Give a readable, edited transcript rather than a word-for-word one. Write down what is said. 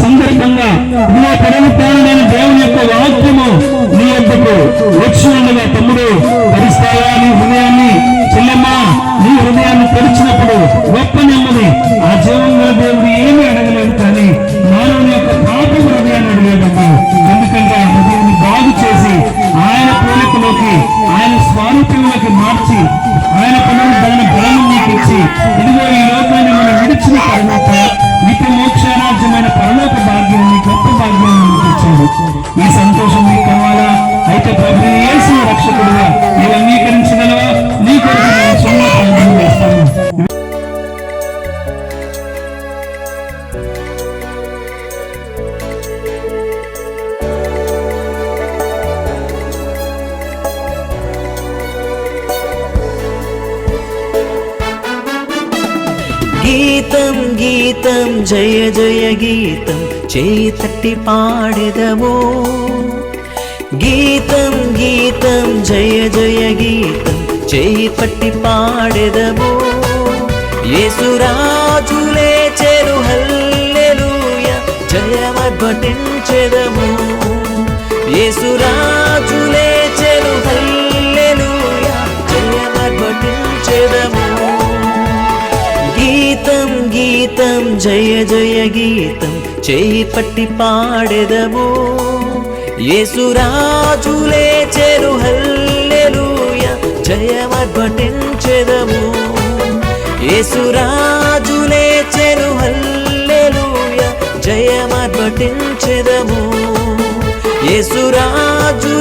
సందర్భంగా నీ పరమకారుడైన దేవుని యొక్క వాక్యము నీ యొద్దకు వచ్చి ఉండగా తమ్ముడు తెరుస్తావా నీ హృదయాన్ని? చెల్లెమ్మ నీ హృదయాన్ని తెరిచినప్పుడు గొప్ప నెమ్మది. ఆ జీవంగా దేవుడు ఏమీ అడగలేదు, కానీ మానవుని యొక్క పాపం హృదయాన్ని అడిగేటప్పుడు, ఎందుకంటే ఆ హృదయాన్ని బాగు చేసి ఆయన పోలికలోకి ఆయన స్వారూప్యంలోకి మార్చి ఆయన పునరుద్ధరణ బలం నీకు ఇచ్చి ఇదిగో ఈ లోకాన్ని మనం విడిచిన తర్వాత నిత్య మోక్షరాజ్యమైన పరలోక భాగ్యాన్ని గొప్ప భాగ్యాన్ని మనకు ఇచ్చాడు. ఈ సంతోషం నీకు కావాలా? అయితే ప్రభువు యేసు రక్షకుడుగా నీవు అంగీకరించగలవా? నీ కొరకు నేను సొంత ప్రార్థన చేస్తాను. గీతం గీతం జయ జయ గీతం చేయి తట్టి పాడెదమో. గీతం గీతం జయ జయ గీతం చేయి పట్టి పాడెదమో. యేసురాజు లేచెను హల్లెలూయా జయమర్భటించెదము. యేసురాజు లేచెను హల్లెలూయా జయమర్భటించెదము. గీతం గీతం జయ జయ గీతం చేయి పట్టి పాడెదము. యేసురాజు లేచెను హల్లెలూయా జయమర్భటించెదము. యేసురాజు లేచెను హల్లెలూయా జయమర్భటించెదము. యేసురాజు